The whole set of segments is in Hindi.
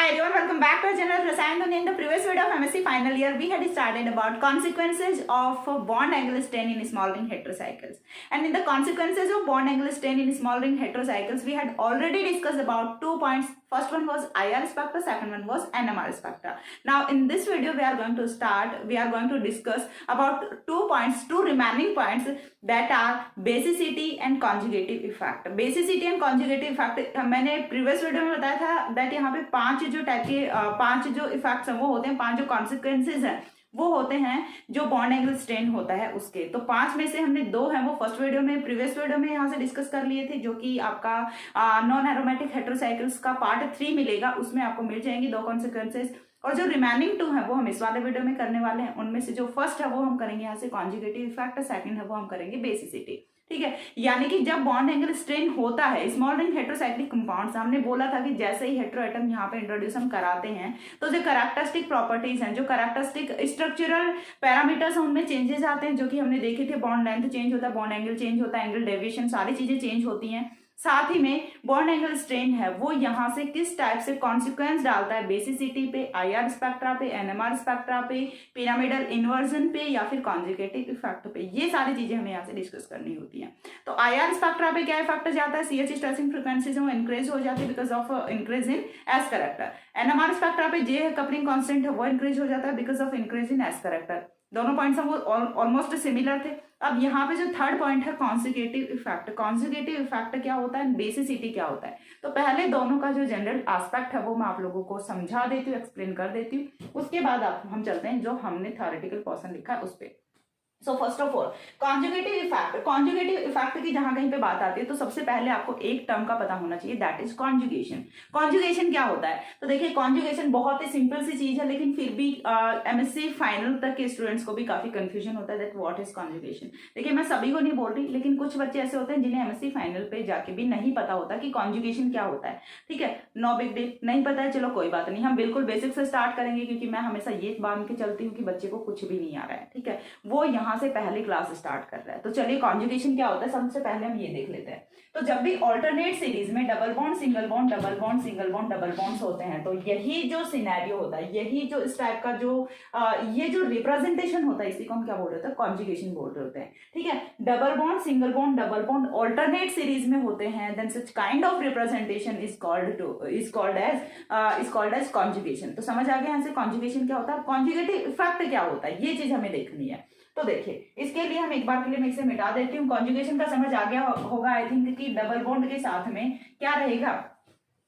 Hi everyone, welcome back to our channel Rasayan. In the previous video of MSc final year, we had started about consequences of bond angle strain in small ring heterocycles. And in the consequences of bond angle strain in small ring heterocycles, we had already discussed about 2 points. First one was IR spectra, second one was NMR spectra. Now in this video, we are going to discuss about 2 points, 2 remaining points that are basicity and conjugative effect. Basicity and conjugative effect मैंने previous video में बताया था that यहाँ पे 5 जो टाइप के 5 जो इफेक्ट्स हैं वो होते हैं, 5 जो कॉन्सिक्वेंसेज हैं वो होते हैं जो बॉन्ड एंगल स्ट्रेन होता है उसके। तो 5 में से हमने 2 हैं वो फर्स्ट वीडियो में प्रीवियस वीडियो में यहाँ से डिस्कस कर लिए थे, जो कि आपका नॉन एरोमेटिक हेटेरोसाइकिल्स का पार्ट 3 मिलेगा, उसमें आपको मिल जाएंगी 2 कॉन्सिक्वेंसेज। और जो रिमेनिंग 2 है वो हम इस वाले वीडियो में करने वाले हैं। उनमें से जो फर्स्ट है वो हम करेंगे यहाँ से कॉन्जुगेटिव इफेक्ट, सेकंड है वो हम करेंगे बेसिसिटी। ठीक है, यानी कि जब बॉन्ड एंगल स्ट्रेन होता है स्मॉल रिंग हेटेरोसाइक्लिक कंपाउंड्स, हमने बोला था कि जैसे ही हेटेरोएटम यहाँ पे इंट्रोड्यूस हम कराते हैं तो जो कैरेक्टरिस्टिक प्रॉपर्टीज हैं, जो कैरेक्टरिस्टिक स्ट्रक्चरल पैरामीटर्स हैं उनमें चेंजेस आते हैं, जो कि हमने देखे थे। बॉन्ड लेंथ चेंज होता है, बॉन्ड एंगल चेंज होता है, एंगल डेविएशन, सारी चीजें चेंज होती हैं। साथ ही में बॉन्ड एंगल स्ट्रेन है वो यहाँ से किस टाइप से कॉन्सिक्वेंस डालता है बेसिसिटी पे, आईआर स्पेक्ट्रा पे, एनएमआर स्पेक्ट्रा पे, पिरामिडल इन्वर्जन पे या फिर कॉन्जुगेटिव इफेक्ट पे, ये सारी चीजें हमें यहाँ से डिस्कस करनी होती हैं। तो आईआर स्पेक्ट्रा पे क्या इफेक्ट जाता है, सीएच स्ट्रेसिंग फ्रीक्वेंसीज वो इंक्रीज हो जाती है because of increase in S character. NMR spectra पे जे कपलिंग कांस्टेंट है वो इंक्रीज हो जाता है because of increase in S character. दोनों पॉइंट्स वो ऑलमोस्ट सिमिलर थे। अब यहाँ पे जो थर्ड पॉइंट है कॉन्जुगेटिव इफेक्ट। कॉन्जुगेटिव इफेक्ट क्या होता है, बेसिसिटी क्या होता है, तो पहले दोनों का जो जनरल एस्पेक्ट है वो मैं आप लोगों को समझा देती हूँ, एक्सप्लेन कर देती हूँ। उसके बाद हम चलते हैं जो हमने थ्योरेटिकल पोर्शन लिखा है उस पर। So first of all conjugative effect. Conjugative effect की जहां कहीं पे बात आती है तो सबसे पहले आपको एक टर्म का पता होना चाहिए, दैट इज कॉन्जुगेशन। कॉन्जुगेशन क्या होता है, तो देखिए कॉन्जुगेशन बहुत ही सिंपल सी चीज है, लेकिन फिर भी एमएससी फाइनल तक के स्टूडेंट्स को भी काफी कंफ्यूजन होता है दैट व्हाट इज कॉन्जुगेशन। देखिए मैं सभी को नहीं बोल रही, लेकिन कुछ बच्चे ऐसे होते हैं जिन्हें एमएससी फाइनल पे जाके भी नहीं पता होता कि कॉन्जुगेशन क्या होता है। ठीक है, नो बिग डील, नहीं पता है, चलो कोई बात नहीं, हम बिल्कुल बेसिक से स्टार्ट करेंगे क्योंकि मैं हमेशा ये बांध के चलती हूँ कि बच्चे को कुछ भी नहीं आ रहा है। ठीक है, वो यहाँ से पहले क्लास स्टार्ट कर रहा है। तो चलिए कॉन्जुगेशन क्या होता है सबसे पहले हम ये देख लेते हैं। तो जब भी ऑल्टरनेट सीरीज में double bond single bond double bond single bond double bonds होते हैं तो यही जो सिनेरियो होता है, यही जो इस टाइप का जो ये जो रिप्रेजेंटेशन होता है इसी को हम क्या बोल रहे होते हैं, कॉन्जुगेशन बोल रहे होते हैं। ठीक है, double bond single bond double bond alternate series में होते हैं, then such kind of representation is called as conjugation. तो समझ आ गया यहाँ से कॉन्जुगेशन क्या होता है। कॉन्जुगेटिव इफेक्ट क्या होता है ये चीज हमें देखनी है। तो देखिए इसके लिए हम एक बार के लिए मैं इसे मिटा देती हूँ। कॉन्जुगेशन का समझ आ गया होगा आई थिंक कि डबल बॉन्ड के साथ में क्या रहेगा,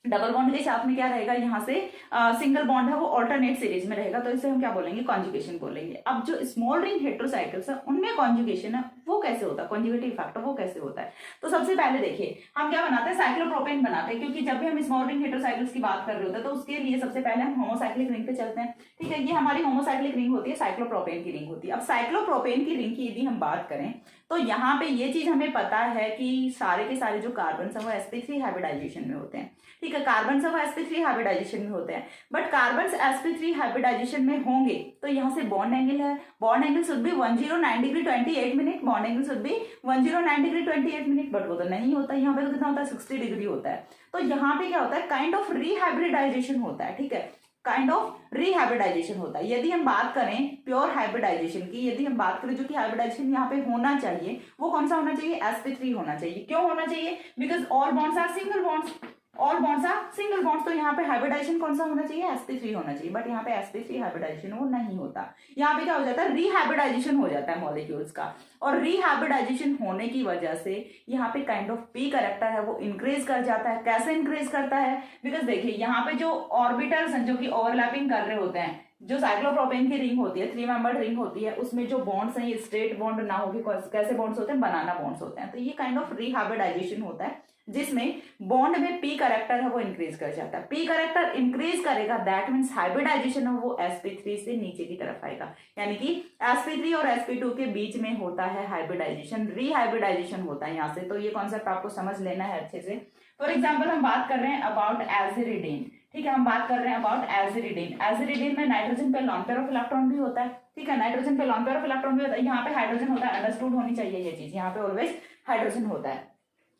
डबल बॉन्ड के साथ में क्या रहेगा, यहाँ से सिंगल बॉन्ड है वो ऑल्टरनेट सीरीज में रहेगा, तो इसे हम क्या बोलेंगे, कॉन्जुगेशन बोलेंगे। अब जो स्मॉल रिंग हेटेरोसाइकिल्स है उनमें कॉन्जुगेशन है वो कैसे होता है, कॉन्जुगेटिव इफेक्ट वो कैसे होता है। तो सबसे पहले देखिए हम क्या बनाते हैं, साइक्लोप्रोपेन बनाते हैं, क्योंकि जब भी हम स्मॉल रिंग हेटेरोसाइकिल्स की बात कर रहे होते हैं तो उसके लिए सबसे पहले हम होमोसाइक्लिक रिंग पे चलते हैं। ठीक है, ये हमारी होमोसाइक्लिक रिंग होती है, साइक्लोप्रोपेन की रिंग होती है। अब साइक्लोप्रोपेन की रिंग की यदि हम बात करें तो यहाँ पे ये चीज हमें पता है कि सारे के सारे जो कार्बन है वो sp3 हाइब्रिडाइजेशन में होते हैं। ठीक है, कार्बन वो sp3 हाइब्रिडाइजेशन में होते हैं, बट कार्बन sp3 हाइब्रिडाइजेशन में होंगे तो यहाँ से बॉन्ड एंगल है, bond angle should be 109 degree 28 minute, bond angle should be 109 degree 28 minute, but वो तो नहीं होता। यहाँ पे तो कितना होता है, 60 डिग्री होता है। तो यहाँ पे क्या होता है, काइंड ऑफ रीहाइब्रिडाइजेशन होता है। ठीक है, काइंड ऑफ रीहाइब्रिडाइजेशन होता है। यदि हम बात करें प्योर हाइब्रिडाइजेशन की, यदि हम बात करें जो कि हाइब्रिडाइजेशन यहाँ पे होना चाहिए वो कौन सा होना चाहिए, sp3 होना चाहिए। क्यों होना चाहिए, because all bonds are single bonds, all bonds are single bonds, तो यहाँ पे हाइब्रिडाइजेशन कौन सा होना चाहिए, sp3 होना चाहिए, बट यहाँ पे sp3 हाइब्रिडाइजेशन वो नहीं होता। यहाँ पे क्या हो जाता है, रीहाइब्रिडाइजेशन हो जाता है मॉलिक्यूल्स का, और रीहाइब्रिडाइजेशन होने की वजह से यहाँ पे काइंड ऑफ p कैरेक्टर है वो इंक्रीज कर जाता है। कैसे इंक्रीज करता है, बिकॉज देखिए यहाँ पे जो ऑर्बिटल्स हैं जो कि ओवरलैपिंग कर रहे होते हैं, जो साइक्लोप्रोपेन की रिंग होती है 3 मेंबर्ड रिंग होती है, उसमें जो बॉन्ड्स हैं ये स्ट्रेट बॉन्ड ना होके कैसे बॉन्ड्स होते हैं, बनाना बॉन्ड्स होते हैं। तो ये काइंड ऑफ रीहाइब्रिडाइजेशन होता है जिसमें बॉन्ड में p कैरेक्टर है वो इंक्रीज कर जाता है। p कैरेक्टर इंक्रीज करेगा दैट मींस हाइब्रिडाइजेशन है वो sp3 से नीचे की तरफ आएगा, यानी कि sp3 और sp2 के बीच में होता है हाइब्रिडाइजेशन, रीहाइब्रिडाइजेशन होता है यहाँ से। तो ये कॉन्सेप्ट आपको समझ लेना है अच्छे से। फॉर एग्जाम्पल हम बात कर रहे हैं अबाउट एजिरिडीन। ठीक है, हम बात कर रहे हैं अबाउट एजिरिडीन। एजिरिडीन में नाइट्रोजन पे लॉन पेयर ऑफ इलेक्ट्रॉन भी होता है। ठीक है, नाइट्रोजन पे लॉन पेयर ऑफ इलेक्ट्रॉन भी होता है, यहाँ पे हाइड्रोजन होता है, अंडरस्टूड होनी चाहिए ये चीज, यहाँ पे ऑलवेज हाइड्रोजन होता है।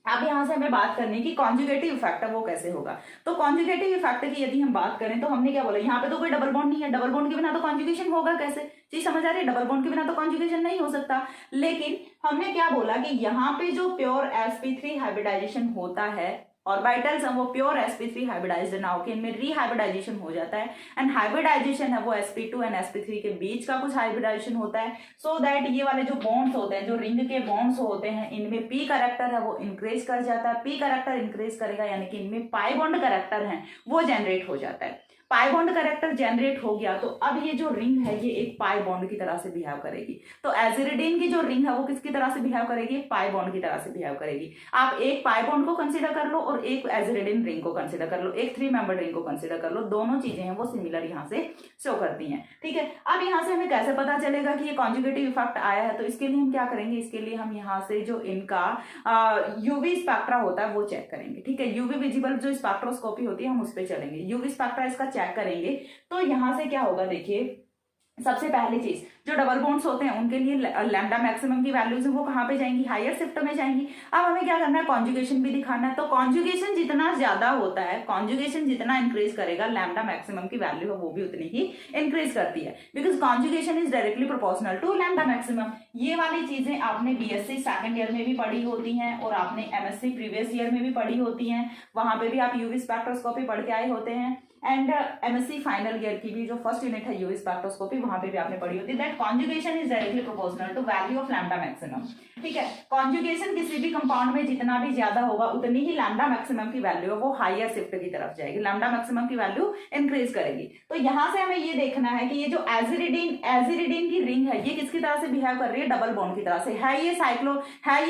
अब यहाँ से हमें बात करनी कि कॉन्जुगेटिव इफेक्ट है वो कैसे होगा। तो कॉन्जुगेटिव इफेक्ट की यदि हम बात करें तो हमने क्या बोला, यहाँ पे तो कोई डबल बॉन्ड नहीं है, डबल बॉन्ड के बिना तो कॉन्जुगेशन होगा कैसे, चीज समझ आ रही है, डबल बॉन्ड के बिना तो कॉन्जुगेशन नहीं हो सकता। लेकिन हमने क्या बोला कि यहाँ पे जो प्योर sp3 हाइब्रिडाइजेशन होता है, ऑर्बिटल्स हैं वो प्योर sp3 हाइब्रिडाइज्ड ना होकर इनमें रीहाइब्रिडाइजेशन हो जाता है, एंड हाइब्रिडाइजेशन है वो sp2 एंड sp3 के बीच का कुछ हाइब्रिडाइजेशन होता है, सो दैट ये वाले जो बॉन्ड्स होते हैं, जो रिंग के बॉन्ड्स होते हैं, इनमें p कैरेक्टर है वो इंक्रीज कर जाता है, p कैरेक्टर इंक्रीज करेगा यानी कि इनमें पाई बॉन्ड कैरेक्टर है वो जनरेट हो जाता है। पाई बॉन्ड कैरेक्टर जनरेट हो गया तो अब ये जो रिंग है ये एक पाई बॉन्ड की तरह से बिहेव करेगी। तो एजिरिडीन की जो रिंग है वो किसकी तरह से बिहेव करेगी, पाई बॉन्ड की तरह से बिहेव करेगी। आप एक पाई बॉन्ड को कंसीडर कर लो और एक एजिरिडीन रिंग को कंसीडर कर लो, एक 3 मेंबर्ड रिंग को कंसीडर कर लो, दोनों चीजें हैं वो सिमिलर यहाँ से शो करती हैं। ठीक है, अब यहाँ से हमें कैसे पता चलेगा कि ये कॉन्जुगेटिव इफेक्ट आया है, तो इसके लिए हम क्या करेंगे, इसके लिए हम यहाँ से जो इनका यूवी स्पेक्ट्रा होता है वो चेक करेंगे। ठीक है, यूवी विजिबल जो स्पेक्ट्रोस्कोपी होती है हम उस पर चलेंगे, यूवी स्पेक्ट्रा इसका चेक करेंगे। तो यहाँ से क्या होगा, देखिए सबसे पहली चीज जो डबल बॉन्ड्स होते हैं उनके लिए लैम्डा मैक्सिमम की वैल्यूज है वो कहाँ पे जाएंगी, हायर शिफ्ट में जाएंगी। अब हमें क्या करना है, कॉन्जुगेशन भी दिखाना है। तो कॉन्जुगेशन जितना ज्यादा होता है, कॉन्जुगेशन जितना इंक्रीज करेगा, लैम्डा मैक्सिमम की वैल्यू है वो भी उतनी ही इंक्रीज करती है, because conjugation is directly proportional to lambda maximum. ये वाली चीजें आपने बीएससी सेकंड ईयर में भी पढ़ी होती हैं और आपने एमएससी प्रीवियस ईयर में भी पढ़ी होती हैं, वहां पे भी आप यूवी स्पेक्ट्रोस्कोपी पढ़ के आए होते हैं, एंड एमएससी फाइनल ईयर की भी जो फर्स्ट यूनिट है यूवी स्पेक्ट्रोस्कोपी वहां पे भी आपने पढ़ी होती है, that conjugation is directly proportional to value of lambda maximum. ठीक है, कॉन्जुगेशन किसी भी कंपाउंड में जितना भी ज्यादा होगा उतनी ही लैम्डा मैक्सिमम की वैल्यू है वो हायर शिफ्ट की तरफ जाएगी, लैम्डा मैक्सिमम की वैल्यू इंक्रीज करेगी। तो यहां से हमें ये देखना है कि ये जो एजिरिडीन की रिंग है ये किसकी तरह से बिहेव कर रही है, डबल बॉन्ड की तरह से है। ये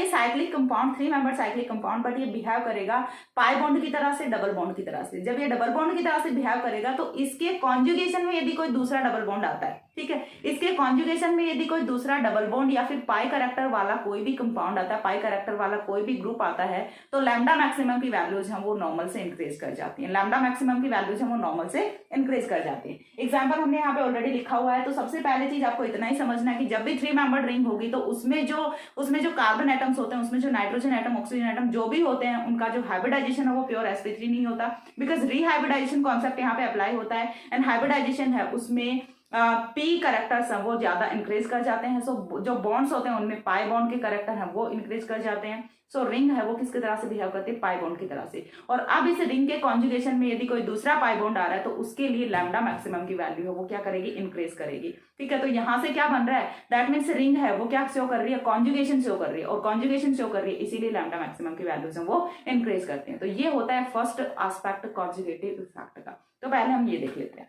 cyclic compound, 3 member cyclic compound, but ये बिहेव करेगा पाई बॉन्ड की तरह से, डबल बॉन्ड की तरह से। जब ये डबल बॉन्ड की तरह से बिहेव करेगा तो इसके कॉन्जुगेशन में यदि कोई दूसरा डबल बॉन्ड आता है, ठीक है, इसके कॉन्जुगेशन में यदि कोई दूसरा डबल बॉन्ड या फिर पाई कैरेक्टर वाला कोई भी कंपाउंड आता है, पाई कैरेक्टर वाला कोई भी ग्रुप आता है, तो लैम्डा मैक्सिमम की वैल्यूज हैं वो नॉर्मल से इंक्रीज कर जाती हैं, लैम्डा मैक्सिमम की वैल्यूज हैं वो नॉर्मल से इंक्रीज कर जाती हैं। एग्जांपल हमने यहाँ पे ऑलरेडी लिखा हुआ है। तो सबसे पहले चीज आपको इतना ही समझना है कि जब भी 3 मेंबर्ड रिंग होगी तो उसमें जो कार्बन एटम्स होते हैं, उसमें जो नाइट्रोजन एटम, ऑक्सीजन एटम जो भी होते हैं, उनका जो हाइब्रिडाइजेशन है वो प्योर sp3 नहीं होता, बिकॉज रीहाइब्रिडाइजेशन कॉन्सेप्ट यहाँ पे अप्लाई होता है, एंड हाइब्रिडाइजेशन है उसमें पी करेक्टर्स हैं वो ज्यादा इंक्रीज कर जाते हैं। सो जो बॉन्ड्स होते हैं उनमें पाई बॉन्ड के करेक्टर हैं वो इंक्रीज कर जाते हैं। सो रिंग है वो किसकी तरह से बिहेव करती है, पाई बॉन्ड की तरह से। और अब इस रिंग के कॉन्जुगेशन में यदि कोई दूसरा पाई बॉन्ड आ रहा है तो उसके लिए लैम्डा मैक्सिमम की वैल्यू है वो क्या करेगी, इंक्रीज करेगी। ठीक है, तो यहां से क्या बन रहा है, दैट मीन्स रिंग है वो क्या शो कर रही है, कॉन्जुगेशन शो कर रही है, और कॉन्जुगेशन शो कर रही है इसीलिए लैम्डा मैक्सिमम की वैल्यूज है वो इंक्रीज करते हैं। तो ये होता है फर्स्ट एस्पेक्ट कॉन्जुगेटिव इफेक्ट का। तो पहले हम ये देख लेते हैं।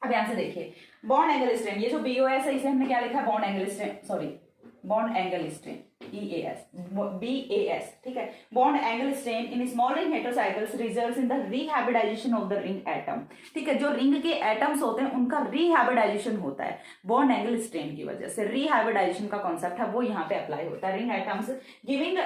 अब यहां से देखिए बॉन्ड एंगल स्ट्रेन, ये जो बीओएस है इसे हमने क्या लिखा है, bond angle strain, sorry bond angle strain EAS, BAS, ठीक है। Bond angle strain in small ring heterocycles results in the rehybridization of the ring atom. ठीक है, जो रिंग के एटम्स होते हैं उनका रीहाइब्रिडाइजेशन होता है बॉन्ड एंगल स्ट्रेन की वजह से। रीहाइब्रिडाइजेशन का कॉन्सेप्ट है वो यहाँ पे अप्लाई होता है। Ring atoms giving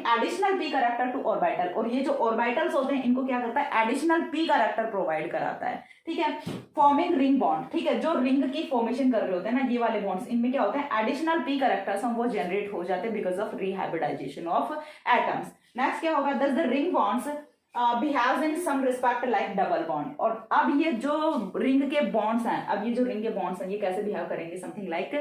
additional P character to orbital, और ये जो ऑर्बिटल्स होते हैं इनको क्या करता है, एडिशनल पी कैरेक्टर प्रोवाइड कराता है। ठीक है, फॉर्मिंग रिंग बॉन्ड, ठीक है, जो रिंग की फॉर्मेशन कर रहे होते हैं ना ये वाले बॉन्ड्स, इनमें क्या होता है, एडिशनल पी कैरेक्टर्स वो जनरेट हो जाते हैं because of rehybridization of atoms. Next क्या होगा, thus the ring bonds behaves in some respect like double bond. और अब ये जो रिंग के बॉन्ड्स हैं, अब ये जो रिंग के बॉन्ड्स हैं ये कैसे बिहेव करेंगे, समथिंग लाइक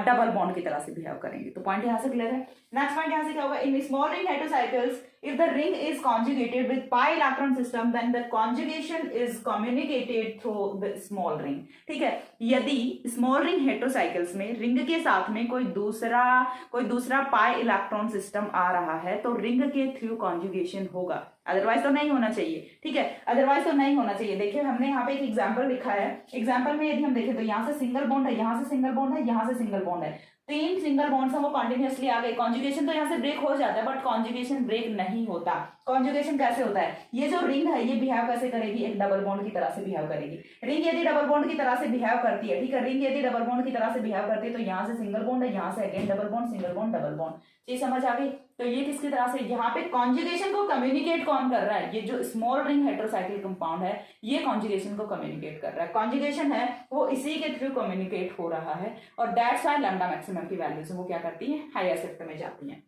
डबल बॉन्ड की तरह से बिहेव करेंगे। तो पॉइंट यहाँ से क्लियर है। नेक्स्ट पॉइंट यहाँ से क्या होगा, in small ring heterocycles if the ring is conjugated with pi electron system then the conjugation is communicated through the small ring। ठीक है, यदि स्मॉल रिंग हेटेरोसाइकल्स में रिंग के साथ में कोई दूसरा पाई इलेक्ट्रॉन सिस्टम आ रहा है तो रिंग के थ्रू कॉन्जुगेशन होगा, अदरवाइज तो नहीं होना चाहिए। ठीक है, अदरवाइज तो नहीं होना चाहिए। देखिए हमने यहाँ पे एक एग्जांपल लिखा है, एग्जांपल में यदि हम देखें तो यहाँ से सिंगल बॉन्ड है, यहाँ से सिंगल बॉन्ड है, यहाँ से सिंगल बॉन्ड है, 3 सिंगल बॉन्ड्स हैं वो कंटिन्यूअसली आ गए। कॉन्जुगेशन तो यहाँ से ब्रेक हो जाता है बट कॉन्जुगेशन ब्रेक नहीं होता। कॉन्जुगेशन कैसे होता है, ये जो रिंग है ये बिहेव कैसे करेगी, एक डबल बॉन्ड की तरह से बिहेव करेगी। रिंग यदि डबल बॉन्ड की तरह से बिहेव करती है, ठीक है, रिंग यदि डबल बॉन्ड की तरह से बिहेव करती है तो यहाँ से सिंगल बॉन्ड है, यहाँ से again double bond, single bond, double bond. चीज समझ आ गई। तो ये किसकी तरह से, यहाँ पे कॉन्जुगेशन को कम्युनिकेट कौन कर रहा है, ये जो स्मॉल रिंग हेटेरोसाइक्लिक कंपाउंड है ये कॉन्जुगेशन को कम्युनिकेट कर रहा है। कॉन्जुगेशन है वो इसी के थ्रू कम्युनिकेट हो रहा है और दैट्स व्हाई लैम्डा मैक्सिमम की वैल्यूज वो क्या करती है, हायर शिफ्ट में जाती है।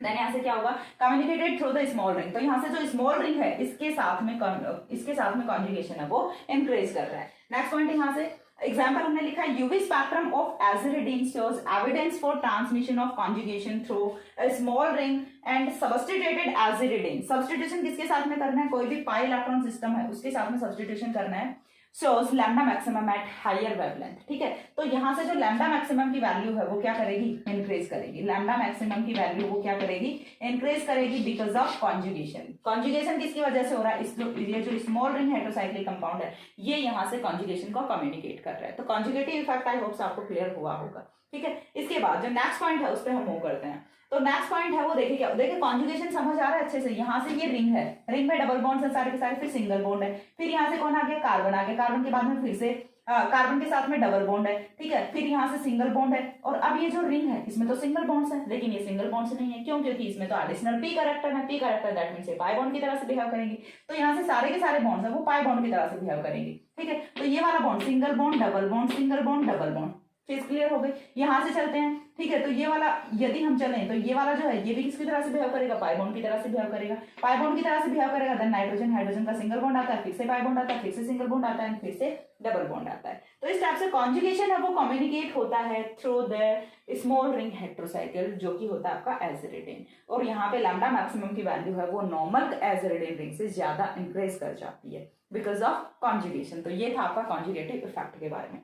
देन यहाँ से क्या होगा, communicated through the small ring, तो यहाँ से जो स्मॉल रिंग है इसके साथ में कॉन्जुगेशन है वो इंक्रीज कर रहा है। नेक्स्ट पॉइंट यहाँ से एग्जाम्पल हमने लिखा है, UV spectrum of aziridine shows evidence for transmission of conjugation through a small ring and substituted aziridine. Substitution किसके साथ में करना है, कोई भी पाई इलेक्ट्रॉन सिस्टम है उसके साथ में सब्सटीट्यूशन करना है। shows lambda maximum at higher wavelength, ठीक है। तो यहाँ से जो लैम्डा मैक्सिमम की वैल्यू है वो क्या करेगी, इंक्रीज करेगी। लैम्डा मैक्सिमम की वैल्यू वो क्या करेगी, इंक्रीज करेगी बिकॉज ऑफ कॉन्जुगेशन। कॉन्जुगेशन किसकी वजह से हो रहा है, ये जो स्मॉल रिंग हेटेरोसाइक्लिक कंपाउंड है ये यहाँ से कॉन्जुगेशन को कम्युनिकेट कर रहा है। तो कॉन्जुगेटिव इफेक्ट आई होप आपको क्लियर हुआ होगा, ठीक है। इसके बाद जो नेक्स्ट पॉइंट है उस पर हम मूव करते हैं। तो नेक्स्ट पॉइंट है वो देखिए क्या, देखिए कॉन्जुगेशन समझ आ रहा है अच्छे से। यहाँ से ये रिंग है, रिंग में डबल बॉन्ड है सारे के सारे, फिर सिंगल बॉन्ड है, फिर यहाँ से कौन आ गया, कार्बन आ गया, कार्बन के बाद में फिर से कार्बन के साथ में डबल बॉन्ड है, ठीक है, फिर यहाँ से सिंगल बॉन्ड है। और अब ये जो रिंग है इसमें तो सिंगल बॉन्ड्स है, लेकिन ये सिंगल बॉन्ड्स नहीं है, क्यों, क्योंकि इसमें तो एडिशनल पी कैरेक्टर है। P character that means pi bond की तरह से बिहेव करेंगे। तो यहाँ से सारे के सारे बॉन्ड्स है वो पाई बॉन्ड की तरह से बिहेव करेंगे, ठीक है। तो ये वाला bond single bond double bond single bond double bond, चीज क्लियर हो गई। यहाँ से चलते हैं, ठीक है। तो ये वाला यदि हम चलें तो ये वाला जो है ये भी किसकी तरह से बिहेव करेगा, पाई बॉन्ड की तरह से बिहेव करेगा। पाई बॉन्ड की तरह से बिहेव करेगा, देन नाइट्रोजन हाइड्रोजन का सिंगल बॉन्ड आता है, फिर से पाई बॉन्ड आता है, फिर से सिंगल बॉन्ड आता है, फिर से डबल बॉन्ड आता है। तो इस टाइप से कॉन्जुगेशन है वो कम्युनिकेट होता है थ्रू द स्मॉल रिंग हेटेरोसाइकिल जो कि होता है आपका एजिरिडीन। और यहाँ पे लैम्डा मैक्सिमम की वैल्यू है वो नॉर्मल एजिरिडीन रिंग से ज्यादा इंक्रीज कर जाती है बिकॉज ऑफ कॉन्जुगेशन। तो ये था आपका कॉन्जुगेटिव इफेक्ट के बारे में।